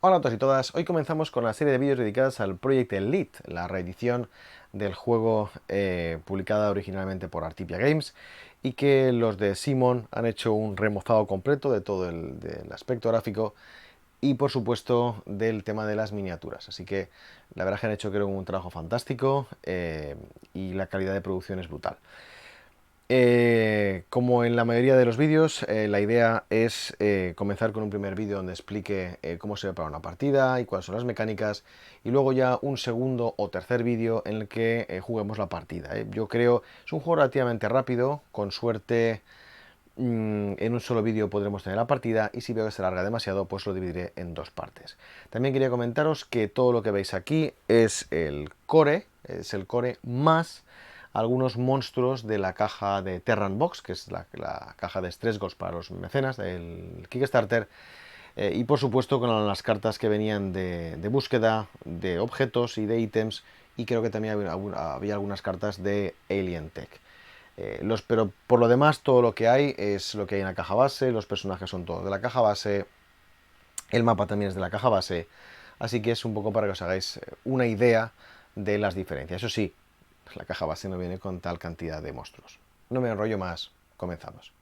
Hola a todos y todas, hoy comenzamos con la serie de vídeos dedicadas al Project Elite, la reedición del juego publicada originalmente por Artipia Games y que los de Simon han hecho un remozado completo de todo del aspecto gráfico y por supuesto del tema de las miniaturas. Así que la verdad es que han hecho creo un trabajo fantástico y la calidad de producción es brutal. Como en la mayoría de los vídeos, la idea es comenzar con un primer vídeo donde explique cómo se prepara una partida y cuáles son las mecánicas, y luego ya un segundo o tercer vídeo en el que juguemos la partida. Yo creo es un juego relativamente rápido, con suerte en un solo vídeo podremos tener la partida, y si veo que se alarga demasiado pues lo dividiré en dos partes. También quería comentaros que todo lo que veis aquí es el core más algunos monstruos de la caja de Terran Box, que es la caja de Stress Goals para los mecenas del Kickstarter, y por supuesto con las cartas que venían de búsqueda, de objetos y de ítems, y creo que también había algunas cartas de Alien Tech. Pero por lo demás, todo lo que hay es lo que hay en la caja base, los personajes son todos de la caja base, el mapa también es de la caja base, así que es un poco para que os hagáis una idea de las diferencias. Eso sí, la caja base no viene con tal cantidad de monstruos. No me enrollo más, comenzamos.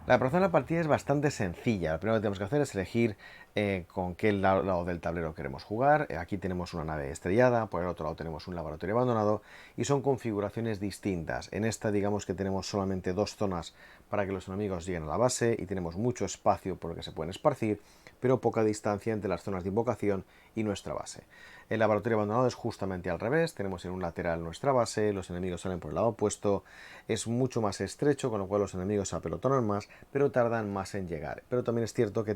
La preparación de la partida es bastante sencilla. Lo primero que tenemos que hacer es elegir con qué lado del tablero queremos jugar. Aquí tenemos una nave estrellada, por el otro lado tenemos un laboratorio abandonado, y son configuraciones distintas. En esta digamos que tenemos solamente dos zonas para que los enemigos lleguen a la base y tenemos mucho espacio por el que se pueden esparcir, pero poca distancia entre las zonas de invocación y nuestra base. El laboratorio abandonado es justamente al revés, tenemos en un lateral nuestra base, los enemigos salen por el lado opuesto, es mucho más estrecho, con lo cual los enemigos se apelotonan más, pero tardan más en llegar. Pero también es cierto que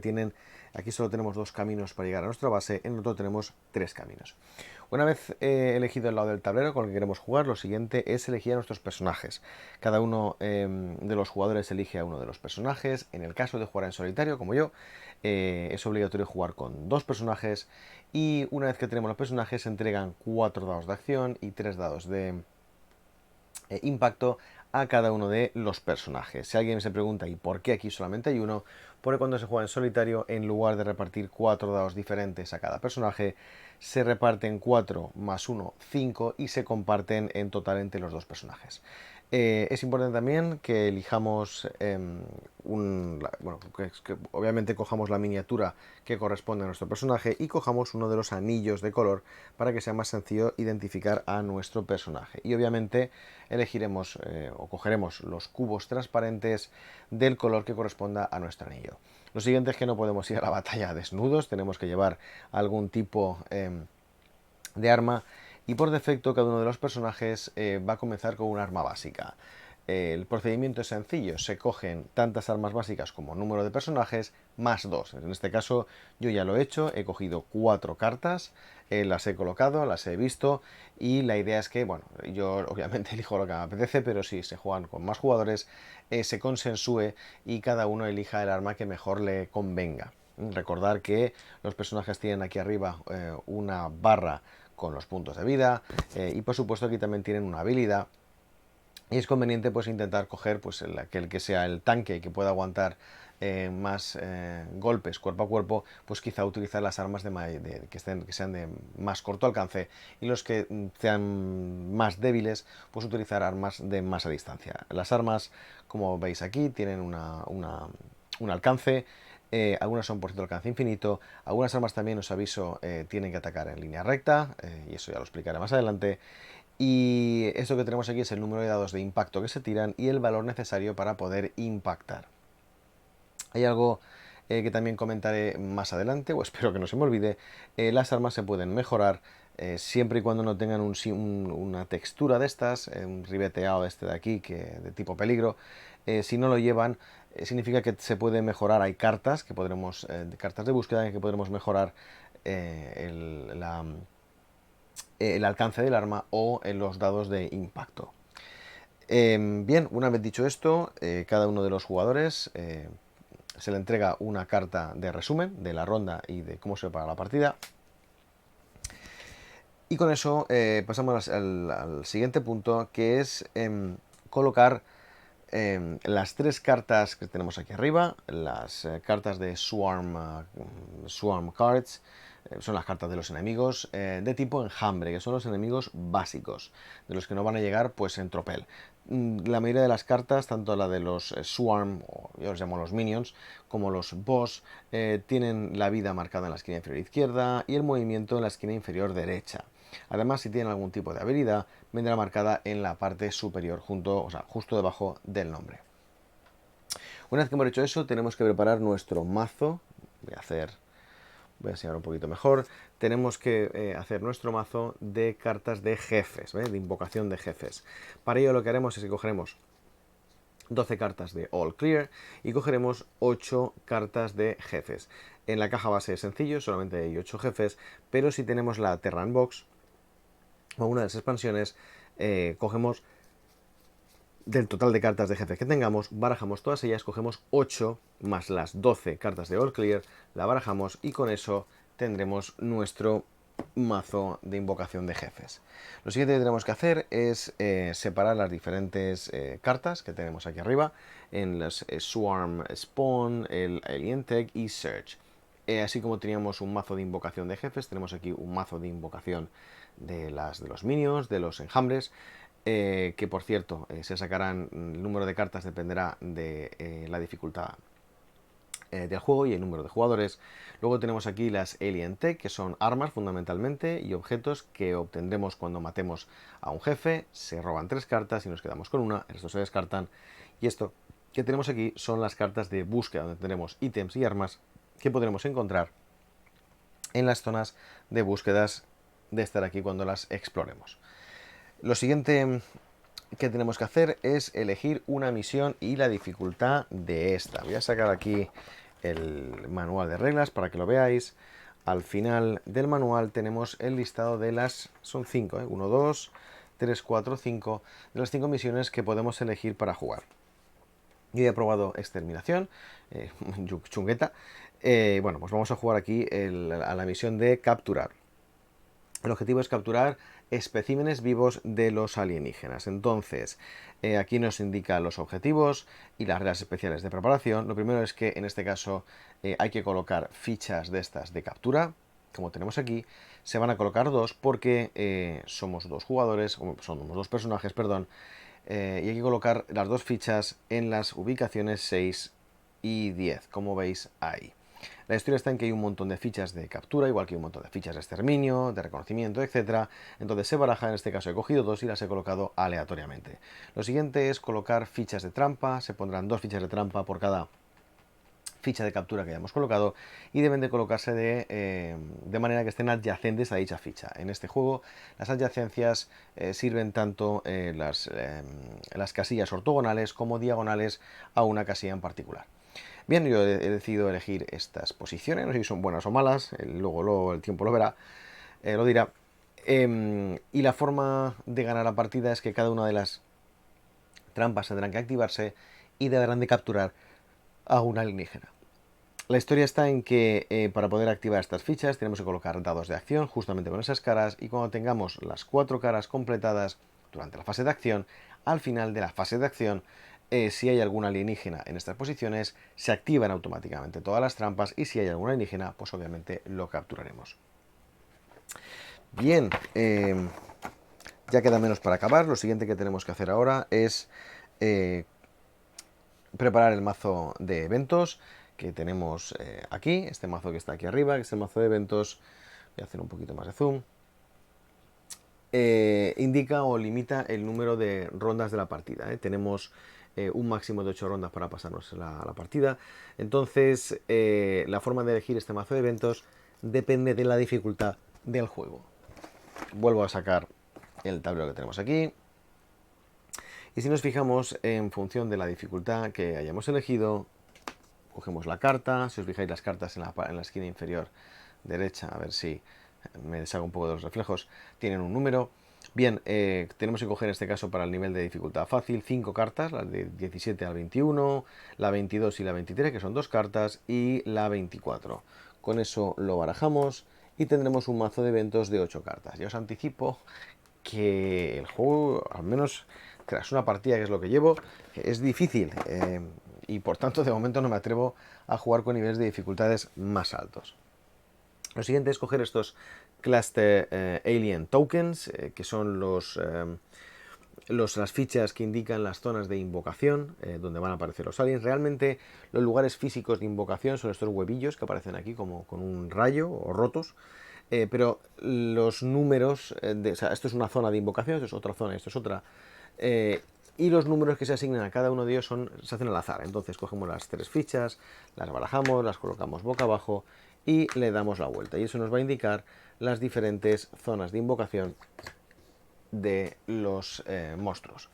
aquí solo tenemos dos caminos para llegar a nuestra base, en el otro tenemos tres caminos. Una vez elegido el lado del tablero con el que queremos jugar, lo siguiente es elegir a nuestros personajes. Cada uno de los jugadores elige a uno de los personajes. En el caso de jugar en solitario, como yo, es obligatorio jugar con dos personajes, y una vez que tenemos los personajes se entregan 4 dados de acción y 3 dados de impacto a cada uno de los personajes. Si alguien se pregunta ¿y por qué aquí solamente hay uno? Porque cuando se juega en solitario, en lugar de repartir 4 dados diferentes a cada personaje, se reparten 4 más 1, 5, y se comparten en total entre los dos personajes. Es importante también que elijamos que obviamente cojamos la miniatura que corresponde a nuestro personaje y cojamos uno de los anillos de color para que sea más sencillo identificar a nuestro personaje. Y obviamente elegiremos o cogeremos los cubos transparentes del color que corresponda a nuestro anillo. Lo siguiente es que no podemos ir a la batalla desnudos, tenemos que llevar algún tipo de arma, y por defecto cada uno de los personajes va a comenzar con un arma básica. El procedimiento es sencillo, se cogen tantas armas básicas como número de personajes más dos. En este caso yo ya lo he hecho, he cogido 4 cartas, las he colocado, las he visto, y la idea es que, bueno, yo obviamente elijo lo que me apetece, pero si se juegan con más jugadores, se consensúe y cada uno elija el arma que mejor le convenga. Recordar que los personajes tienen aquí arriba una barra con los puntos de vida, y por supuesto aquí también tienen una habilidad, y es conveniente pues intentar coger pues aquel que sea el tanque, que pueda aguantar más golpes cuerpo a cuerpo, pues quizá utilizar las armas que sean de más corto alcance, y los que sean más débiles pues utilizar armas de más a distancia. Las armas, como veis aquí, tienen un alcance. Algunas son por cierto alcance infinito. Algunas armas también, os aviso, tienen que atacar en línea recta, y eso ya lo explicaré más adelante. Y esto que tenemos aquí es el número de dados de impacto que se tiran y el valor necesario para poder impactar. Hay algo que también comentaré más adelante, o espero que no se me olvide. Las armas se pueden mejorar siempre y cuando no tengan una textura de estas, un ribeteado de aquí, de tipo peligro. Si no lo llevan, significa que se puede mejorar. Hay cartas que podremos, cartas de búsqueda, en que podremos mejorar el alcance del arma o en los dados de impacto. Bien, una vez dicho esto, cada uno de los jugadores se le entrega una carta de resumen de la ronda y de cómo se prepara la partida. Y con eso pasamos al siguiente punto, que es colocar las tres cartas que tenemos aquí arriba, las cartas de Swarm Cards, son las cartas de los enemigos de tipo enjambre, que son los enemigos básicos, de los que no van a llegar pues en tropel. La mayoría de las cartas, tanto la de los Swarm, o yo los llamo los Minions, como los Boss, tienen la vida marcada en la esquina inferior izquierda y el movimiento en la esquina inferior derecha. Además, si tienen algún tipo de habilidad, vendrá marcada en la parte superior, justo debajo del nombre. Una vez que hemos hecho eso, tenemos que preparar nuestro mazo. Voy a enseñar un poquito mejor. Tenemos que hacer nuestro mazo de cartas de jefes, ¿ve? De invocación de jefes. Para ello lo que haremos es que cogeremos 12 cartas de All Clear y cogeremos 8 cartas de jefes. En la caja base es sencillo, solamente hay 8 jefes, pero si tenemos la Terran Box o una de las expansiones, cogemos del total de cartas de jefes que tengamos, barajamos todas ellas, cogemos 8 más las 12 cartas de All Clear, la barajamos y con eso tendremos nuestro mazo de invocación de jefes. Lo siguiente que tenemos que hacer es separar las diferentes cartas que tenemos aquí arriba en los Swarm Spawn, el Alien Tech y Search. Así como teníamos un mazo de invocación de jefes, tenemos aquí un mazo de invocación de los minions, de los enjambres, que por cierto se sacarán, el número de cartas dependerá de la dificultad del juego y el número de jugadores. Luego tenemos aquí las Alien Tech, que son armas fundamentalmente y objetos que obtendremos cuando matemos a un jefe. Se roban 3 cartas y nos quedamos con una, estos se descartan. Y esto que tenemos aquí son las cartas de búsqueda, donde tenemos ítems y armas que podremos encontrar en las zonas de búsquedas de estar aquí cuando las exploremos. Lo siguiente que tenemos que hacer es elegir una misión y la dificultad de esta. Voy a sacar aquí el manual de reglas para que lo veáis. Al final del manual tenemos el listado de las... son 5, 1, 2, 3, 4, 5... de las 5 misiones que podemos elegir para jugar. Yo ya he probado Exterminación, chungueta. Bueno, pues vamos a jugar aquí a la misión de capturar. El objetivo es capturar especímenes vivos de los alienígenas. Entonces, aquí nos indica los objetivos y las reglas especiales de preparación. Lo primero es que en este caso hay que colocar fichas de estas de captura, como tenemos aquí. Se van a colocar 2 porque somos 2 jugadores, somos 2 personajes, perdón, y hay que colocar las 2 fichas en las ubicaciones 6 y 10, como veis ahí. La historia está en que hay un montón de fichas de captura, igual que hay un montón de fichas de exterminio, de reconocimiento, etc. Entonces se baraja, en este caso he cogido 2 y las he colocado aleatoriamente. Lo siguiente es colocar fichas de trampa, se pondrán 2 fichas de trampa por cada ficha de captura que hayamos colocado y deben de colocarse de manera que estén adyacentes a dicha ficha. En este juego las adyacencias sirven tanto las casillas ortogonales como diagonales a una casilla en particular. Bien, yo he decidido elegir estas posiciones, no sé si son buenas o malas, luego el tiempo lo dirá. Y la forma de ganar la partida es que cada una de las trampas tendrán que activarse y deberán de capturar a un alienígena. La historia está en que para poder activar estas fichas tenemos que colocar dados de acción justamente con esas caras y cuando tengamos las 4 caras completadas durante la fase de acción, al final de la fase de acción, si hay algún alienígena en estas posiciones, se activan automáticamente todas las trampas y si hay algún alienígena, pues obviamente lo capturaremos. Bien, ya queda menos para acabar. Lo siguiente que tenemos que hacer ahora es preparar el mazo de eventos que tenemos aquí, este mazo que está aquí arriba, que es el mazo de eventos. Voy a hacer un poquito más de zoom. Indica o limita el número de rondas de la partida. Tenemos un máximo de 8 rondas para pasarnos la partida. Entonces, la forma de elegir este mazo de eventos depende de la dificultad del juego. Vuelvo a sacar el tablero que tenemos aquí. Y si nos fijamos en función de la dificultad que hayamos elegido, cogemos la carta. Si os fijáis, las cartas en la esquina inferior derecha, a ver si me deshago un poco de los reflejos, tienen un número. Bien, tenemos que coger en este caso para el nivel de dificultad fácil 5 cartas, las de 17 al 21, la 22 y la 23, que son 2 cartas, y la 24. Con eso lo barajamos y tendremos un mazo de eventos de 8 cartas. Ya os anticipo que el juego, al menos tras una partida, que es lo que llevo, es difícil y por tanto de momento no me atrevo a jugar con niveles de dificultades más altos. Lo siguiente es coger estos Cluster Alien Tokens, que son las fichas que indican las zonas de invocación, donde van a aparecer los aliens. Realmente los lugares físicos de invocación son estos huevillos que aparecen aquí como con un rayo o rotos. Pero los números, o sea, esto es una zona de invocación, esto es otra zona, esto es otra. Y los números que se asignan a cada uno de ellos se hacen al azar. Entonces cogemos las 3 fichas, las barajamos, las colocamos boca abajo y le damos la vuelta. Y eso nos va a indicar las diferentes zonas de invocación de los monstruos.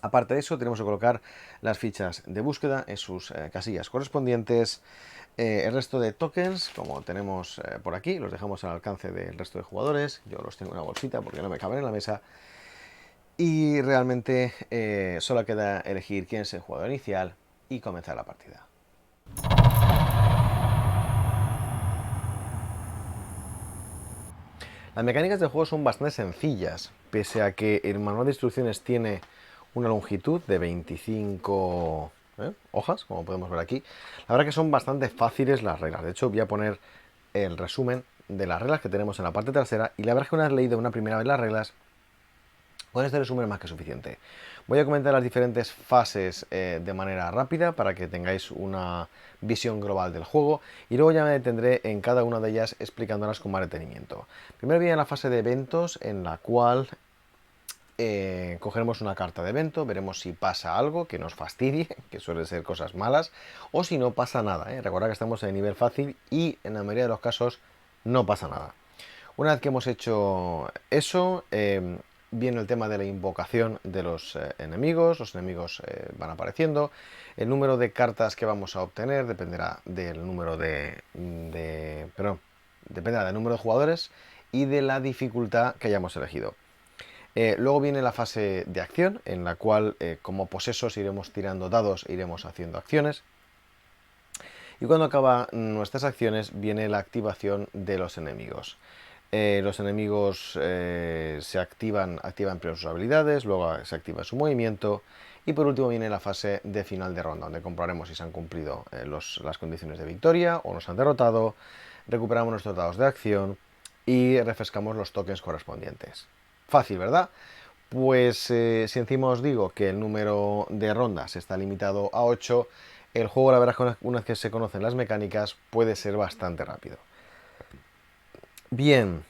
Aparte de eso, tenemos que colocar las fichas de búsqueda en sus casillas correspondientes. El resto de tokens, como tenemos por aquí, los dejamos al alcance del resto de jugadores. Yo los tengo en una bolsita porque no me caben en la mesa. Y realmente solo queda elegir quién es el jugador inicial y comenzar la partida. Las mecánicas del juego son bastante sencillas, pese a que el manual de instrucciones tiene una longitud de 25 hojas, como podemos ver aquí. La verdad que son bastante fáciles las reglas. De hecho, voy a poner el resumen de las reglas que tenemos en la parte trasera. Y la verdad es que una vez leído una primera vez las reglas, con este resumen es más que suficiente. Voy a comentar las diferentes fases de manera rápida para que tengáis una visión global del juego y luego ya me detendré en cada una de ellas explicándolas con más detenimiento. Primero viene la fase de eventos, en la cual cogeremos una carta de evento, veremos si pasa algo que nos fastidie, que suele ser cosas malas, o si no pasa nada. Recordad que estamos en nivel fácil y en la mayoría de los casos no pasa nada. Una vez que hemos hecho eso, viene el tema de la invocación de los enemigos van apareciendo. El número de cartas que vamos a obtener dependerá del número dependerá del número de jugadores y de la dificultad que hayamos elegido. Luego viene la fase de acción, en la cual como posesos iremos tirando dados e iremos haciendo acciones. Y cuando acaban nuestras acciones viene la activación de los enemigos. Los enemigos se activan primero sus habilidades, luego se activa su movimiento y por último viene la fase de final de ronda, donde comprobaremos si se han cumplido las condiciones de victoria o nos han derrotado, recuperamos nuestros dados de acción y refrescamos los tokens correspondientes. Fácil, ¿verdad? Pues si encima os digo que el número de rondas está limitado a 8, el juego, la verdad, una vez que se conocen las mecánicas, puede ser bastante rápido. Bien,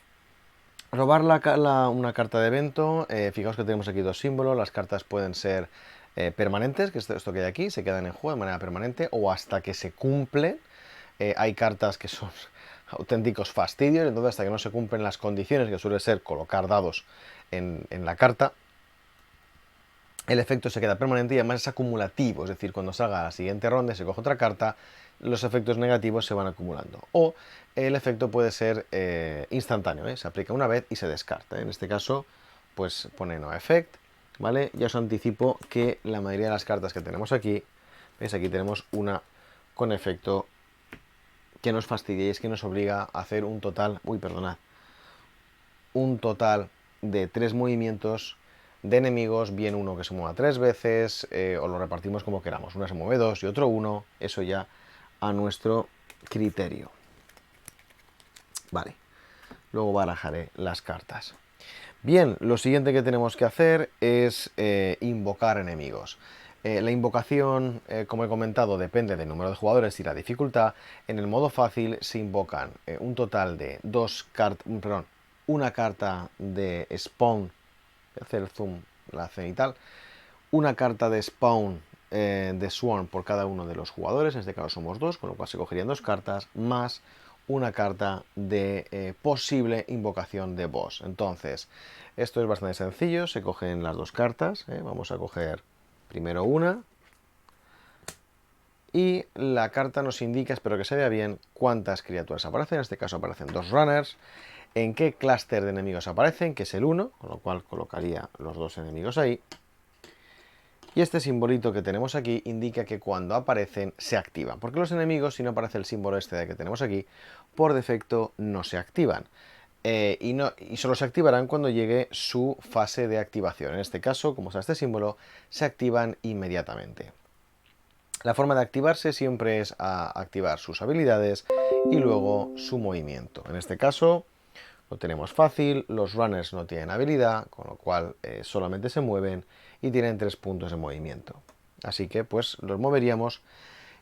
robar una carta de evento. Fijaos que tenemos aquí 2 símbolos. Las cartas pueden ser permanentes, que es esto que hay aquí, se quedan en juego de manera permanente o hasta que se cumplen. Hay cartas que son auténticos fastidios, entonces hasta que no se cumplen las condiciones, que suele ser colocar dados en la carta, el efecto se queda permanente y además es acumulativo, es decir, cuando salga la siguiente ronda y se coge otra carta, los efectos negativos se van acumulando. O el efecto puede ser instantáneo, se aplica una vez y se descarta. En este caso, pues pone no effect, ¿vale? Ya os anticipo que la mayoría de las cartas que tenemos aquí, ¿veis? Aquí tenemos una con efecto que nos fastidia y es que nos obliga a hacer un total, un total de 3 movimientos de enemigos, bien uno que se mueva 3 veces, o lo repartimos como queramos. Una se mueve 2 y otro 1, eso ya a nuestro criterio. Vale, luego barajaré las cartas. Bien, lo siguiente que tenemos que hacer es invocar enemigos. La invocación, como he comentado, depende del número de jugadores y la dificultad. En el modo fácil se invocan un total de una carta de spawn, voy a hacer el zoom, la cenital, una carta de spawn de Swarm por cada uno de los jugadores, en este caso somos 2, con lo cual se cogerían 2 cartas, más una carta de posible invocación de boss. Entonces, esto es bastante sencillo, se cogen las 2 cartas, vamos a coger primero una, y la carta nos indica, espero que se vea bien, cuántas criaturas aparecen. En este caso aparecen 2 runners, en qué clúster de enemigos aparecen, que es el 1, con lo cual colocaría los 2 enemigos ahí. Y este simbolito que tenemos aquí indica que cuando aparecen se activan, porque los enemigos, si no aparece el símbolo este que tenemos aquí, por defecto no se activan. y solo se activarán cuando llegue su fase de activación. En este caso, como está este símbolo, se activan inmediatamente. La forma de activarse siempre es a activar sus habilidades y luego su movimiento. En este caso lo tenemos fácil, los runners no tienen habilidad, con lo cual solamente se mueven y tienen 3 puntos de movimiento. Así que pues los moveríamos.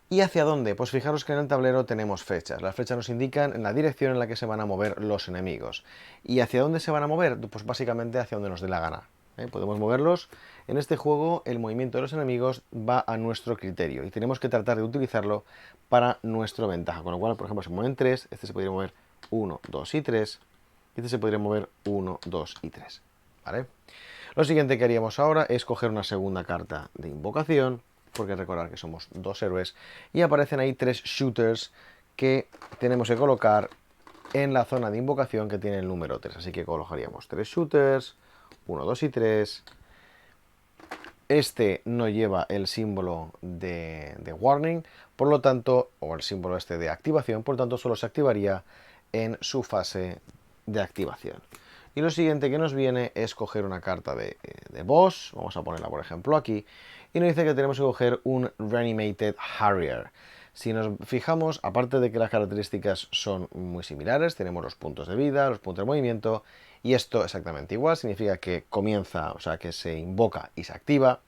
¿Y hacia dónde? Pues fijaros que en el tablero tenemos flechas. Las flechas nos indican en la dirección en la que se van a mover los enemigos. ¿Y hacia dónde se van a mover? Pues básicamente hacia donde nos dé la gana. Podemos moverlos. En este juego el movimiento de los enemigos va a nuestro criterio y tenemos que tratar de utilizarlo para nuestra ventaja. Con lo cual, por ejemplo, se mueven 3, este se podría mover 1, 2 y 3. Y este se podría mover 1, 2 y 3. ¿Vale? Lo siguiente que haríamos ahora es coger una segunda carta de invocación, porque recordar que somos 2 héroes, y aparecen ahí 3 shooters que tenemos que colocar en la zona de invocación que tiene el número 3. Así que colocaríamos 3 shooters, 1, 2 y 3. Este no lleva el símbolo de warning, por lo tanto, o el símbolo este de activación, por lo tanto solo se activaría en su fase de activación. Y lo siguiente que nos viene es coger una carta de boss, vamos a ponerla por ejemplo aquí, y nos dice que tenemos que coger un Reanimated Harrier. Si nos fijamos, aparte de que las características son muy similares, tenemos los puntos de vida, los puntos de movimiento, y esto exactamente igual, significa que comienza, o sea, que se invoca y se activa.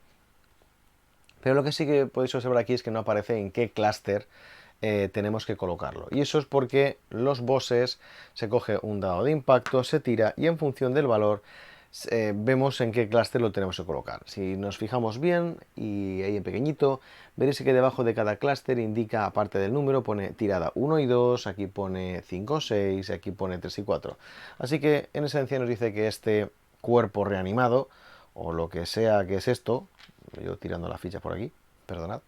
Pero lo que sí que podéis observar aquí es que no aparece en qué clúster tenemos que colocarlo. Y eso es porque los bosses se coge un dado de impacto, se tira y en función del valor vemos en qué clúster lo tenemos que colocar. Si nos fijamos bien y ahí en pequeñito, veréis que debajo de cada clúster indica, aparte del número, pone tirada 1 y 2, aquí pone 5, 6, aquí pone 3 y 4. Así que en esencia nos dice que este cuerpo reanimado, o lo que sea que es esto, yo tirando la ficha por aquí, perdonad,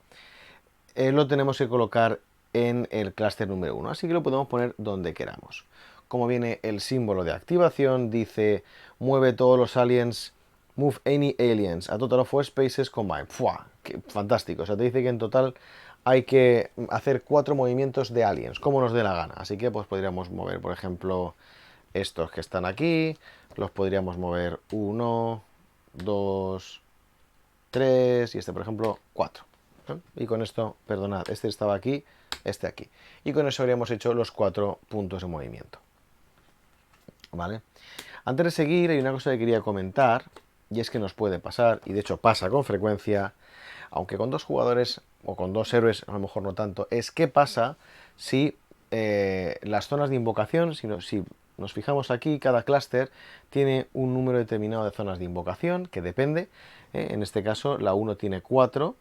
lo tenemos que colocar en el clúster número 1, así que lo podemos poner donde queramos. Como viene el símbolo de activación, dice mueve todos los aliens, move any aliens, a total of 4 spaces combined. ¡Fua! ¡Qué fantástico! O sea, te dice que en total hay que hacer 4 movimientos de aliens, como nos dé la gana. Así que pues podríamos mover, por ejemplo, estos que están aquí, los podríamos mover 1, 2, 3 y este, por ejemplo, 4. Y con esto, perdonad, este estaba aquí, este aquí. Y con eso habríamos hecho los 4 puntos de movimiento. ¿Vale? Antes de seguir, hay una cosa que quería comentar, y es que nos puede pasar, y de hecho pasa con frecuencia, aunque con 2 jugadores o con 2 héroes, a lo mejor no tanto, es qué pasa si las zonas de invocación, si nos fijamos aquí, cada clúster tiene un número determinado de zonas de invocación, que depende. En este caso, la 1 tiene 4,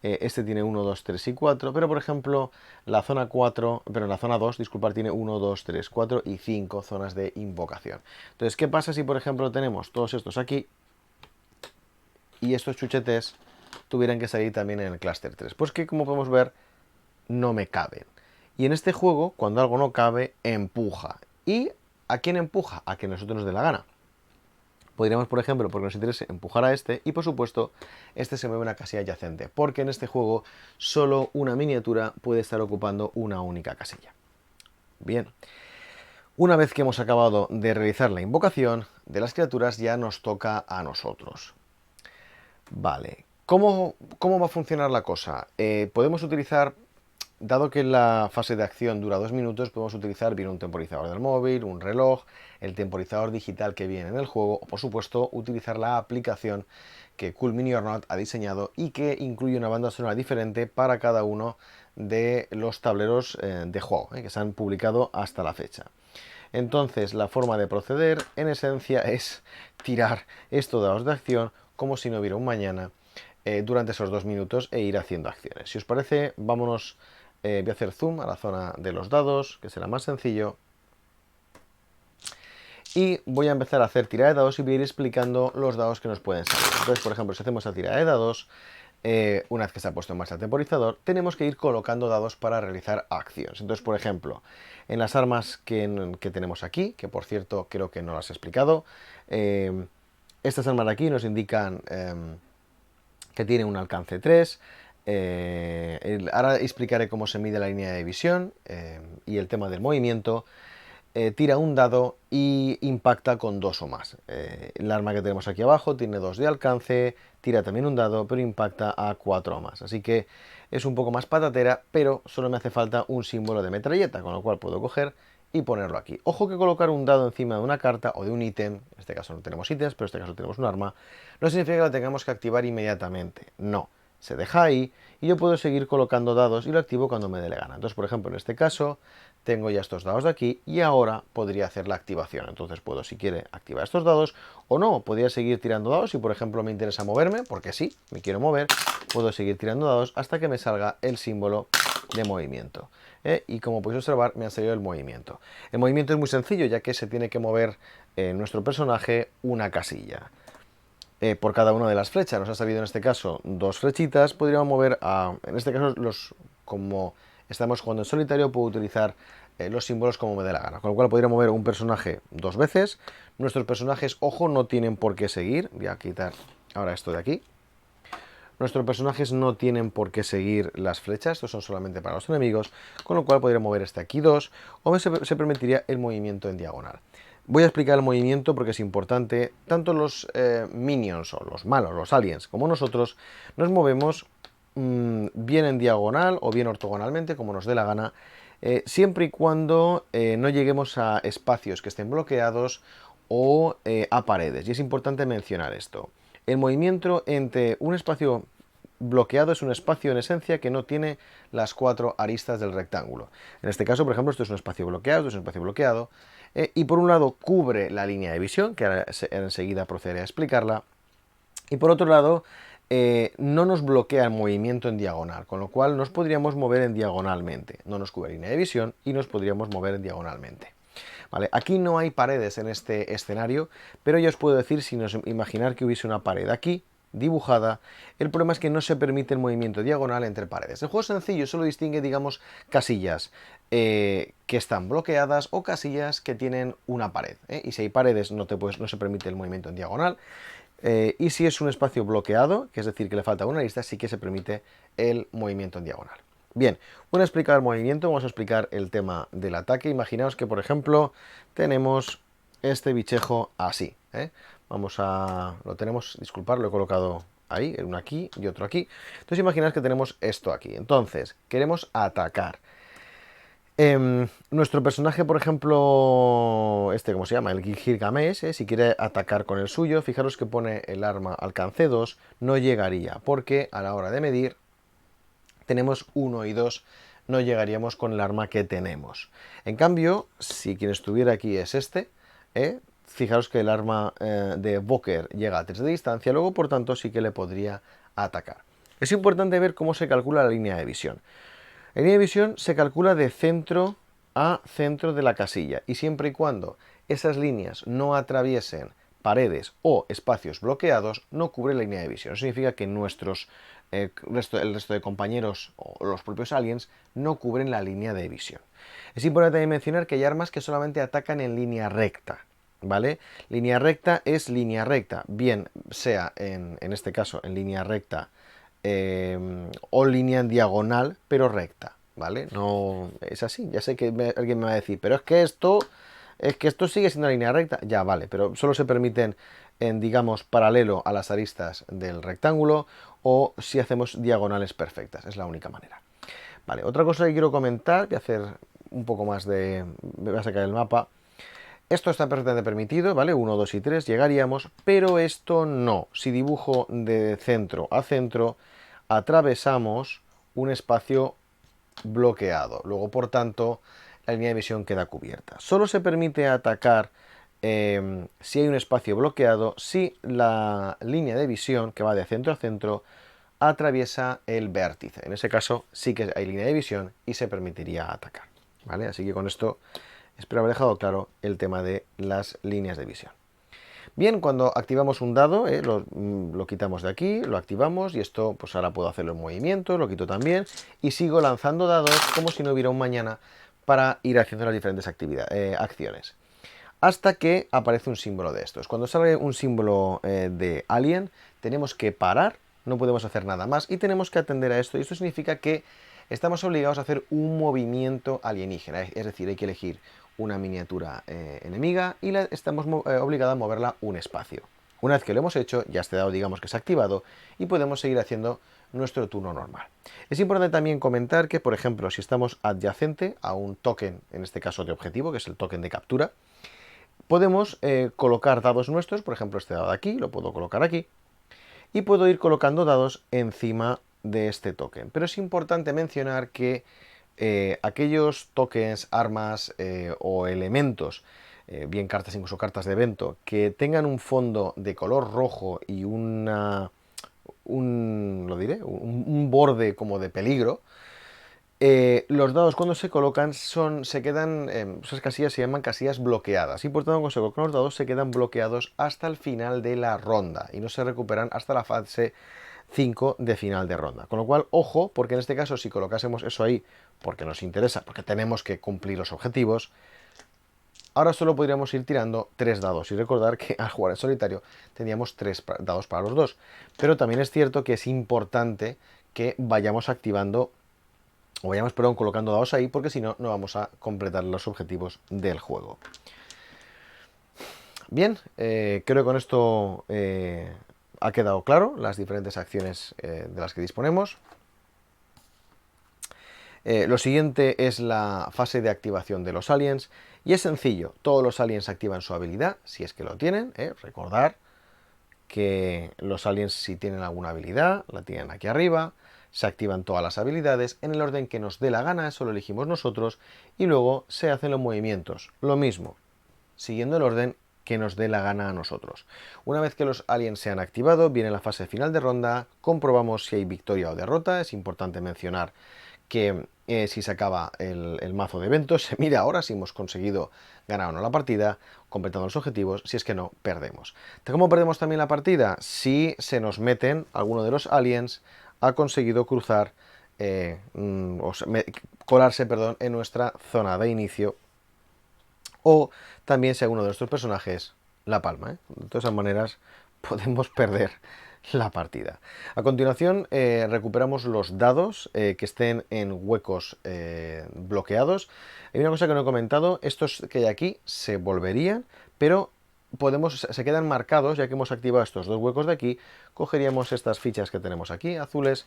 este tiene 1, 2, 3 y 4, pero por ejemplo la zona 4, pero la zona 2, disculpad, tiene 1, 2, 3, 4 y 5 zonas de invocación. Entonces, ¿qué pasa si por ejemplo tenemos todos estos aquí y estos chuchetes tuvieran que salir también en el clúster 3? Pues que como podemos ver, no me caben. Y en este juego, cuando algo no cabe, empuja. ¿Y a quién empuja? A que nosotros nos dé la gana. Podríamos, por ejemplo, porque nos interese, empujar a este y por supuesto este se mueve una casilla adyacente, porque en este juego solo una miniatura puede estar ocupando una única casilla. Bien, una vez que hemos acabado de realizar la invocación de las criaturas ya nos toca a nosotros. Vale, ¿cómo va a funcionar la cosa? Podemos utilizar, dado que la fase de acción dura 2 minutos, podemos utilizar bien un temporizador del móvil, un reloj, el temporizador digital que viene en el juego, o por supuesto utilizar la aplicación que Cool Mini or Not ha diseñado y que incluye una banda sonora diferente para cada uno de los tableros de juego que se han publicado hasta la fecha. Entonces la forma de proceder en esencia es tirar estos dados de acción como si no hubiera un mañana durante esos 2 minutos e ir haciendo acciones. Si os parece, vámonos, voy a hacer zoom a la zona de los dados, que será más sencillo. Y voy a empezar a hacer tirada de dados y voy a ir explicando los dados que nos pueden salir. Entonces, por ejemplo, si hacemos la tirada de dados, una vez que se ha puesto en marcha el temporizador, tenemos que ir colocando dados para realizar acciones. Entonces, por ejemplo, en las armas que tenemos aquí, que por cierto creo que no las he explicado, estas armas de aquí nos indican que tiene un alcance 3. Ahora explicaré cómo se mide la línea de visión y el tema del movimiento. tira un dado y impacta con 2 o más. El arma que tenemos aquí abajo tiene 2 de alcance, tira también un dado, pero impacta a 4 o más. Así que es un poco más patatera, pero solo me hace falta un símbolo de metralleta, con lo cual puedo coger y ponerlo aquí. Ojo que colocar un dado encima de una carta o de un ítem, en este caso no tenemos ítems, pero en este caso tenemos un arma, no significa que lo tengamos que activar inmediatamente. No, se deja ahí y yo puedo seguir colocando dados y lo activo cuando me dé la gana. Entonces, por ejemplo, en este caso tengo ya estos dados de aquí y ahora podría hacer la activación. Entonces puedo, si quiere, activar estos dados o no, podría seguir tirando dados. Si por ejemplo me interesa moverme, porque sí, me quiero mover, puedo seguir tirando dados hasta que me salga el símbolo de movimiento. Y como podéis observar, me ha salido el movimiento. El movimiento es muy sencillo, ya que se tiene que mover nuestro personaje una casilla. Por cada una de las flechas. Nos ha salido en este caso 2 flechitas. Podríamos mover en este caso, como estamos jugando en solitario, puedo utilizar los símbolos como me dé la gana. Con lo cual podría mover un personaje 2 veces. Nuestros personajes, ojo, no tienen por qué seguir. Voy a quitar ahora esto de aquí. Nuestros personajes no tienen por qué seguir las flechas, estos son solamente para los enemigos, con lo cual podría mover este aquí 2 o se permitiría el movimiento en diagonal. Voy a explicar el movimiento porque es importante. Tanto los minions o los malos, los aliens, como nosotros, nos movemos bien en diagonal o bien ortogonalmente, como nos dé la gana, siempre y cuando no lleguemos a espacios que estén bloqueados o a paredes. Y es importante mencionar esto. El movimiento entre un espacio bloqueado es un espacio en esencia que no tiene las 4 aristas del rectángulo. En este caso, por ejemplo, esto es un espacio bloqueado, esto es un espacio bloqueado, y por un lado cubre la línea de visión, que ahora enseguida procederé a explicarla, y por otro lado no nos bloquea el movimiento en diagonal, con lo cual nos podríamos mover en diagonalmente. No nos cubre la línea de visión y nos podríamos mover en diagonalmente. Vale, aquí no hay paredes en este escenario, pero ya os puedo decir, si nos imaginar que hubiese una pared aquí, dibujada, el problema es que no se permite el movimiento diagonal entre paredes. El juego es sencillo, solo distingue, digamos, casillas que están bloqueadas o casillas que tienen una pared. Y si hay paredes no se permite el movimiento en diagonal. Y si es un espacio bloqueado, que es decir, que le falta una lista, sí que se permite el movimiento en diagonal. Bien, una vez explicado el movimiento, vamos a explicar el tema del ataque. Imaginaos que, por ejemplo, tenemos este bichejo así. Lo tenemos, disculpad, lo he colocado ahí, uno aquí y otro aquí. Entonces imaginaos que tenemos esto aquí. Entonces, queremos atacar. Nuestro personaje, por ejemplo, ¿cómo se llama? El Gilgamesh, si quiere atacar con el suyo, fijaros que pone el arma alcance 2, no llegaría, porque a la hora de medir tenemos 1 y 2, no llegaríamos con el arma que tenemos. En cambio, si quien estuviera aquí es fijaros que el arma de Evoker llega a 3 de distancia, luego por tanto sí que le podría atacar. Es importante ver cómo se calcula la línea de visión. La línea de visión se calcula de centro a centro de la casilla y siempre y cuando esas líneas no atraviesen paredes o espacios bloqueados, no cubre la línea de visión. Eso significa que el resto de compañeros o los propios aliens no cubren la línea de visión. Es importante también mencionar que hay armas que solamente atacan en línea recta, ¿vale? Línea recta es línea recta, bien sea en este caso en línea recta o línea en diagonal, pero recta, ¿vale? No es así. Ya sé que alguien me va a decir, pero es que esto sigue siendo una línea recta. Ya, vale, pero solo se permiten digamos, paralelo a las aristas del rectángulo o si hacemos diagonales perfectas. Es la única manera. Vale, otra cosa que quiero comentar, voy a hacer un poco más me voy a sacar el mapa. Esto está perfectamente permitido, ¿vale? 1, 2 y 3 llegaríamos, pero esto no. Si dibujo de centro a centro, atravesamos un espacio bloqueado. Luego, por tanto, la línea de visión queda cubierta. Solo se permite atacar si hay un espacio bloqueado, si la línea de visión, que va de centro a centro, atraviesa el vértice. En ese caso, sí que hay línea de visión y se permitiría atacar, ¿vale? Así que con esto espero haber dejado claro el tema de las líneas de visión. Bien, cuando activamos un dado, lo quitamos de aquí, lo activamos y esto pues ahora puedo hacerlo en movimiento, lo quito también y sigo lanzando dados como si no hubiera un mañana para ir haciendo las diferentes acciones. Hasta que aparece un símbolo de estos. Cuando sale un símbolo de alien, tenemos que parar, no podemos hacer nada más y tenemos que atender a esto. Y esto significa que estamos obligados a hacer un movimiento alienígena, es decir, hay que elegir una miniatura enemiga y estamos obligados a moverla un espacio. Una vez que lo hemos hecho, ya este dado digamos que se ha activado y podemos seguir haciendo nuestro turno normal. Es importante también comentar que, por ejemplo, si estamos adyacente a un token, en este caso de objetivo, que es el token de captura, podemos colocar dados nuestros, por ejemplo este dado de aquí, lo puedo colocar aquí, y puedo ir colocando dados encima de este token. Pero es importante mencionar que aquellos tokens, armas o elementos, bien cartas, incluso cartas de evento, que tengan un fondo de color rojo y un borde como de peligro, los dados cuando se colocan se quedan, esas casillas se llaman casillas bloqueadas y por tanto cuando se colocan los dados se quedan bloqueados hasta el final de la ronda y no se recuperan hasta la fase 5 de final de ronda. Con lo cual, ojo, porque en este caso si colocásemos eso ahí porque nos interesa, porque tenemos que cumplir los objetivos, ahora solo podríamos ir tirando 3 dados y recordar que al jugar en solitario teníamos 3 dados para los dos. Pero también es cierto que es importante que vayamos activando o vayamos, perdón, colocando dados ahí, porque si no, no vamos a completar los objetivos del juego. Bien, creo que con esto ha quedado claro las diferentes acciones de las que disponemos. Lo siguiente es la fase de activación de los aliens y es sencillo, todos los aliens activan su habilidad, si es que lo tienen, recordar que los aliens si tienen alguna habilidad, la tienen aquí arriba, se activan todas las habilidades en el orden que nos dé la gana, eso lo elegimos nosotros, y luego se hacen los movimientos, lo mismo, siguiendo el orden que nos dé la gana a nosotros. Una vez que los aliens se han activado, viene la fase final de ronda, comprobamos si hay victoria o derrota, es importante mencionar que si se acaba el mazo de eventos, se mira ahora si hemos conseguido ganar o no la partida, completando los objetivos, si es que no, perdemos. ¿Cómo perdemos también la partida? Si se nos meten, alguno de los aliens ha conseguido cruzar, colarse, perdón, en nuestra zona de inicio, o también si alguno de nuestros personajes la palma. De todas maneras, podemos perder la partida. A continuación recuperamos los dados que estén en huecos bloqueados. Hay una cosa que no he comentado, estos que hay aquí se volverían, pero se quedan marcados, ya que hemos activado estos dos huecos de aquí, cogeríamos estas fichas que tenemos aquí, azules,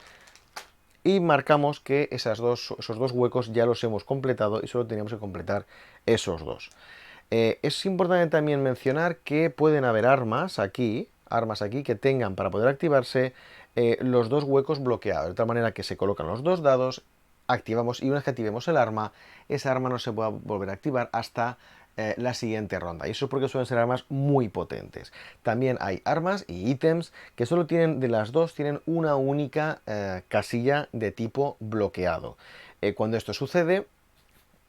y marcamos que esos dos huecos ya los hemos completado y solo teníamos que completar esos dos. Es importante también mencionar que pueden haber armas aquí que tengan para poder activarse los dos huecos bloqueados, de tal manera que se colocan los dos dados, activamos y una vez que activemos el arma, esa arma no se puede volver a activar hasta la siguiente ronda. Y eso es porque suelen ser armas muy potentes. También hay armas y ítems que solo tienen, de las dos, tienen una única casilla de tipo bloqueado. Cuando esto sucede,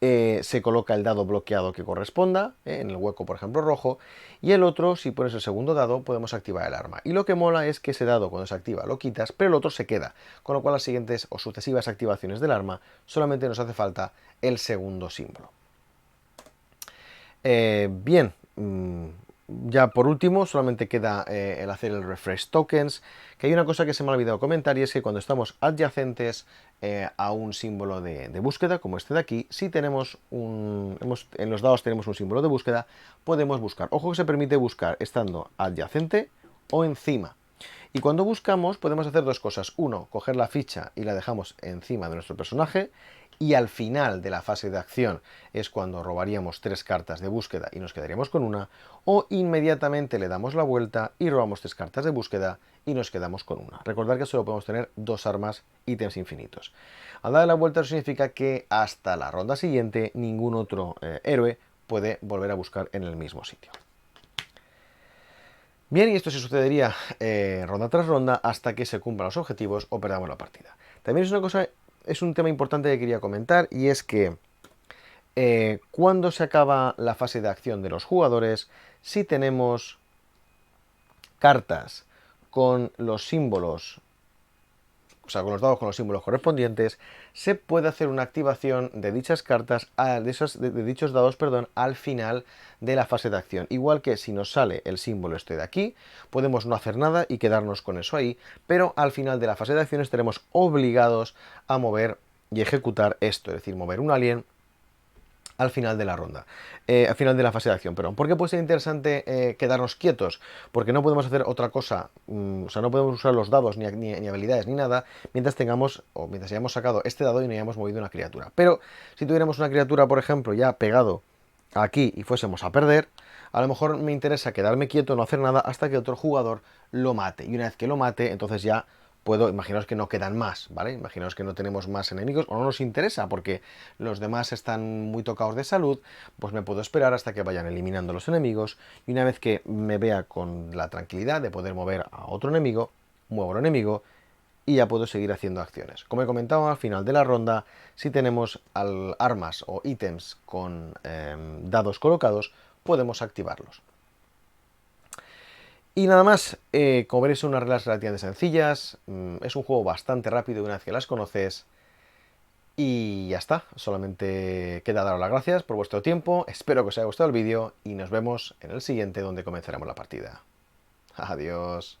se coloca el dado bloqueado que corresponda, en el hueco por ejemplo rojo, y el otro, si pones el segundo dado, podemos activar el arma. Y lo que mola es que ese dado cuando se activa lo quitas, pero el otro se queda, con lo cual las siguientes o sucesivas activaciones del arma solamente nos hace falta el segundo símbolo. Bien, ya por último solamente queda el hacer el refresh tokens, que hay una cosa que se me ha olvidado comentar y es que cuando estamos adyacentes a un símbolo de búsqueda, como este de aquí, si tenemos en los dados tenemos un símbolo de búsqueda, podemos buscar. Ojo que se permite buscar estando adyacente o encima. Y cuando buscamos podemos hacer dos cosas. Uno, coger la ficha y la dejamos encima de nuestro personaje. Y al final de la fase de acción es cuando robaríamos 3 cartas de búsqueda y nos quedaríamos con una. O inmediatamente le damos la vuelta y robamos 3 cartas de búsqueda y nos quedamos con una. Recordad que solo podemos tener 2 armas, ítems infinitos. Al dar la vuelta eso significa que hasta la ronda siguiente ningún otro héroe puede volver a buscar en el mismo sitio. Bien, y esto se sucedería ronda tras ronda hasta que se cumplan los objetivos o perdamos la partida. También es un tema importante que quería comentar y es que cuando se acaba la fase de acción de los jugadores, si tenemos cartas con los símbolos, o sea, con los dados con los símbolos correspondientes, se puede hacer una activación de dichas cartas, de dichos dados, perdón, al final de la fase de acción. Igual que si nos sale el símbolo este de aquí, podemos no hacer nada y quedarnos con eso ahí, pero al final de la fase de acción estaremos obligados a mover y ejecutar esto, es decir, mover un alien al final de la ronda, al final de la fase de acción, perdón. ¿Por qué puede ser interesante quedarnos quietos? Porque no podemos hacer otra cosa, o sea, no podemos usar los dados, ni habilidades, ni nada, mientras tengamos, o mientras hayamos sacado este dado y no hayamos movido una criatura. Pero si tuviéramos una criatura, por ejemplo, ya pegado aquí y fuésemos a perder, a lo mejor me interesa quedarme quieto, no hacer nada, hasta que otro jugador lo mate. Y una vez que lo mate, entonces ya puedo, imaginaos que no quedan más, ¿vale? Imaginaos que no tenemos más enemigos o no nos interesa porque los demás están muy tocados de salud, pues me puedo esperar hasta que vayan eliminando los enemigos y una vez que me vea con la tranquilidad de poder mover a otro enemigo, muevo al enemigo y ya puedo seguir haciendo acciones. Como he comentado al final de la ronda, si tenemos armas o ítems con dados colocados, podemos activarlos. Y nada más, como veréis son unas reglas relativamente sencillas, es un juego bastante rápido una vez que las conoces y ya está, solamente queda daros las gracias por vuestro tiempo, espero que os haya gustado el vídeo y nos vemos en el siguiente donde comenzaremos la partida. Adiós.